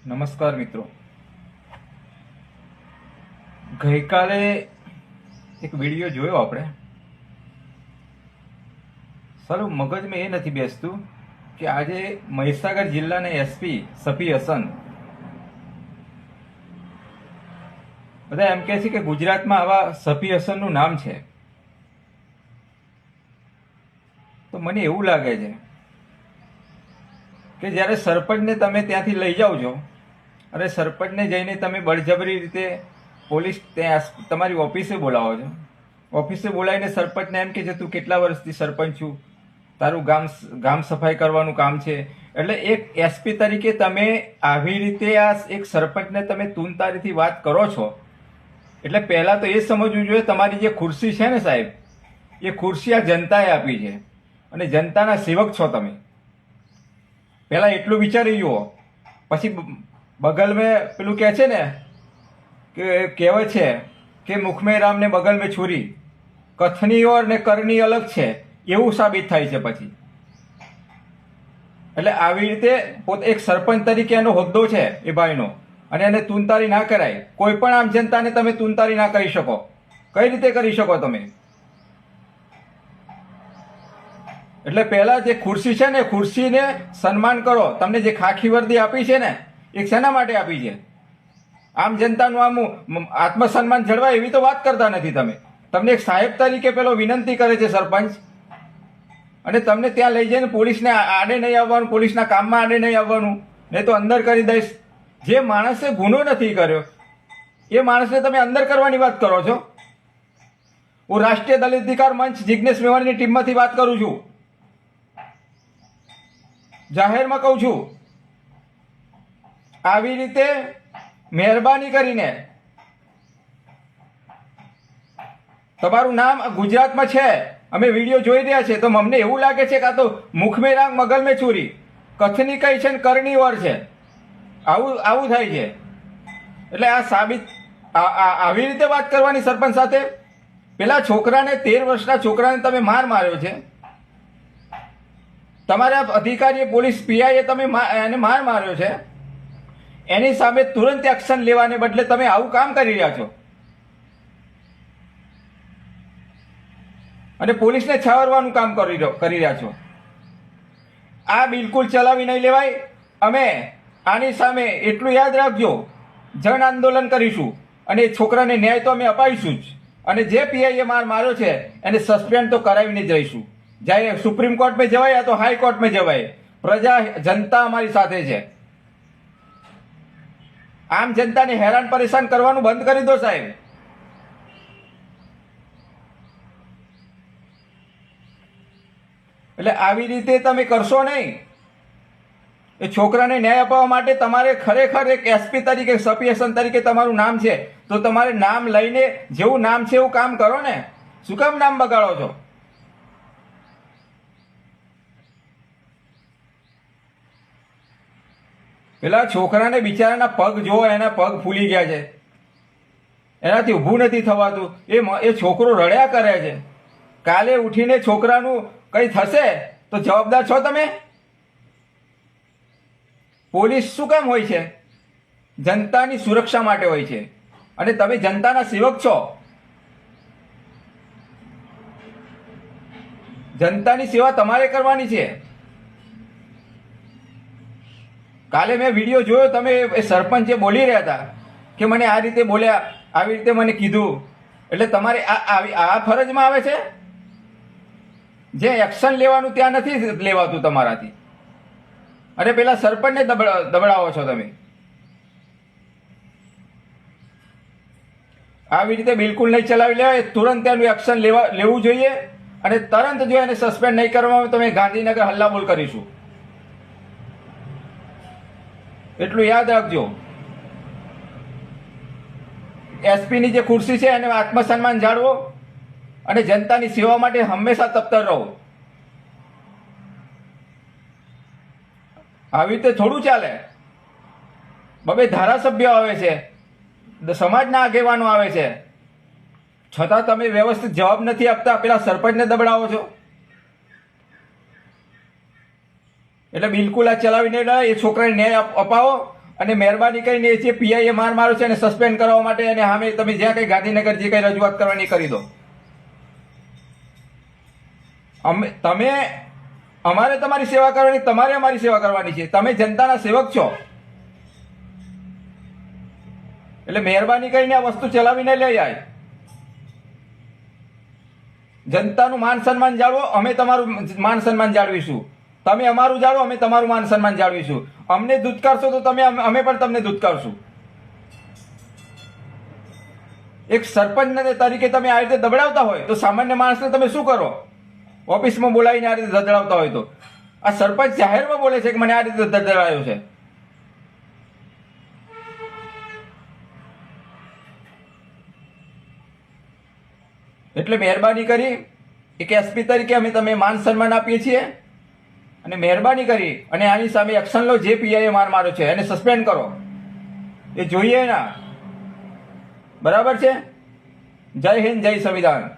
નમસ્કાર મિત્રો, ગઈકાલે એક વિડીયો જોયો આપણે. સારું મગજમાં એ નથી બેસતું કે આજે મહીસાગર જિલ્લાના એસપી સફી હસન બધા એમ કહે છે કે ગુજરાતમાં આવા સફી હસનનું નામ છે. તો મને એવું લાગે છે કે જ્યારે સરપંચને તમે ત્યાંથી લઈ જાઓ છો અને સરપંચને જઈને તમે બળજબરી રીતે પોલીસ ત્યાં તમારી ઓફિસે બોલાવો છો. ઓફિસે બોલાવીને સરપંચને એમ કે છે તું કેટલા વર્ષથી સરપંચ છું, તારું ગામ સફાઈ કરવાનું કામ છે. એટલે એક એસપી તરીકે તમે આવી રીતે આ એક સરપંચને તમે તુનતારીથી વાત કરો છો. એટલે પહેલાં તો એ સમજવું જોઈએ તમારી જે ખુરશી છે ને સાહેબ, એ ખુરશી આ જનતાએ આપી છે અને જનતાના સેવક છો તમે. પહેલાં એટલું વિચારી જુઓ. પછી બગલ મેં પેલું કહે છે ને કે કહેવત છે કે મુખ મેં રામ ને બગલ મેં છુરી, કથની ઓર ને કરની અલગ છે, એવું સાબિત થાય છે પછી. એટલે આવી રીતે પોતે એક સરપંચ તરીકે એનો હોદ્દો છે એ ભાઈનો, અને એને તુનતારી ના કરાય. કોઈ પણ આમ જનતાને તમે તુનતારી ના કરી શકો. કઈ રીતે કરી શકો તમે? એટલે પહેલા જે ખુરશી છે ને, ખુરશીને સન્માન કરો. તમને જે ખાખી વર્દી આપી છે ને, એ શેના માટે આપી છે? આમ જનતાનું આમ આત્મસન્માન જળવાય એવી તો વાત કરતા નથી તમે. તમને એક સાહેબ તરીકે પેલો વિનંતી કરે છે સરપંચ, અને તમને ત્યાં લઈ જઈને પોલીસને આડે નહીં આવવાનું, પોલીસના કામમાં આડે નહીં આવવાનું, નહીં તો અંદર કરી દઈશ. જે માણસે ગુનો નથી કર્યો એ માણસને તમે અંદર કરવાની વાત કરો છો. હું રાષ્ટ્રીય દલિત અધિકાર મંચ જિજ્ઞેશ મેવાણીની ટીમમાંથી વાત કરું છું. જાહેરમાં કહું છું, આવી રીતે મહેરબાની કરીને તમારું નામ ગુજરાતમાં છે, અમે વિડીયો જોઈ રહ્યા છે, તો અમને એવું લાગે છે કે આ તો મુખ મેં રાંગ મગલ મેં છુરી, કથની કઈ છે ને કરની ઓર છે. આવું થાય છે. એટલે આ સાબિત આવી રીતે વાત કરવાની સરપંચ સાથે. પેલા છોકરાને 13 વર્ષના છોકરાને તમે માર્યો છે. તમારા અધિકારીએ પોલીસ પીઆઈએ તમે એને માર્યો છે. એની સામે તુરંત એક્શન લેવાને બદલે તમે આવું કામ કરી રહ્યા છો અને પોલીસને છાવરવાનું કામ કરી રહ્યા છો. આ બિલકુલ ચલાવી નહીં લેવાય. અમે આની સામે એટલું યાદ રાખજો, જન આંદોલન કરીશું અને એ છોકરાને ન્યાય તો અમે અપાવીશું જ. અને જે પીઆઈએ માર્યો છે એને સસ્પેન્ડ તો કરાવીને જ રહીશું. જાય સુપ્રીમ કોર્ટમાં જવાય યા તો હાઈકોર્ટમાં જવાય. પ્રજા જનતા અમારી સાથે છે. આમ જનતાને હેરાન પરેશાન કરવાનું બંધ કરી દો સાહેબ. એટલે આવી રીતે તમે કરશો નહીં. એ છોકરાને ન્યાય અપાવવા માટે તમારે ખરેખર એક એસપી તરીકે, સફી હસન તરીકે તમારું નામ છે, તો તમારે નામ લઈને જેવું નામ છે એવું કામ કરો ને. શું કામ નામ બગાડો છો? પેલા છોકરાને બિચારાના પગ જો, એના પગ ફૂલી ગયા છે, એનાથી ઊભું નથી થવાતું. એ છોકરો રડ્યા કરે છે. કાલે ઉઠીને છોકરાનું કંઈ થશે તો જવાબદાર છો તમે? પોલીસ શું કામ હોય છે? જનતાની સુરક્ષા માટે હોય છે, અને તમે જનતાના સેવક છો. જનતાની સેવા તમારે કરવાની છે. કાલે મેં વિડીયો જોયો, તમે એ સરપંચ જે બોલી રહ્યા હતા કે મને આ રીતે બોલ્યા, આવી રીતે મને કીધું. એટલે તમારે આ ફરજમાં આવે છે. જે એક્શન લેવાનું ત્યાં નથી લેવાતું તમારાથી, અને પેલા સરપંચને દબડાવો છો તમે. આવી રીતે બિલકુલ નહીં ચલાવી લેવાય. તુરંત તેનું એક્શન લેવું જોઈએ, અને તરત જો એને સસ્પેન્ડ નહીં કરવામાં આવે તો અમે ગાંધીનગર હલ્લાબોલ કરીશું. એટલું યાદ રાખજો. એસપીની જે ખુરશી છે એને આત્મસન્માન જાળવો, અને જનતાની સેવા માટે હંમેશા તત્પર રહો. આવી રીતે થોડું ચાલે. બબે ધારાસભ્યો આવે છે, સમાજના આગેવાનો આવે છે, છતાં તમે વ્યવસ્થિત જવાબ નથી આપતા. પેલા સરપંચને દબડાવો છો. એટલે બિલકુલ આ ચલાવીને એ છોકરાને ન્યાય અપાવો અને મહેરબાની કરીને એ જે પીઆઈએ માર માર્યો છે એને સસ્પેન્ડ કરવા માટે અને સામે તમે જ્યાં કંઈ ગાંધીનગર જે કંઈ રજૂઆત કરવાની કરી દો. તમે અમારે તમારી સેવા કરવાની, તમારે અમારી સેવા કરવાની છે. તમે જનતાના સેવક છો એટલે મહેરબાની કરીને આ વસ્તુ ચલાવીને લઈ આય. જનતાનું માન સન્માન જાળવો, અમે તમારું માન સન્માન જાળવીશું. તમે અમારું જાળવો, અમે તમારું માન સન્માન જાળવીશું. અમને દૂધકારશો તો તમે અમે પણ તમને દૂધકારશું. એક સરપંચ તરીકે તમે આ રીતે દબડાવતા હોય તો સામાન્ય માણસને તમે શું કરો? ઓફિસમાં બોલાવીને આ રીતે દબડાવતા હોય તો આ સરપંચ જાહેરમાં બોલે છે કે મને આ રીતે દબડાવ્યો છે. એટલે મહેરબાની કરી એક એસપી તરીકે અમે તમે માન સન્માન આપીએ છીએ અને મહેરબાની કરી અને આની સામે એક્શન લો. જે પીઆઈએ માર માર્યો છે એને સસ્પેન્ડ કરો, એ જોઈએ ના. બરાબર છે? જય હિન્દ, જય સંવિધાન.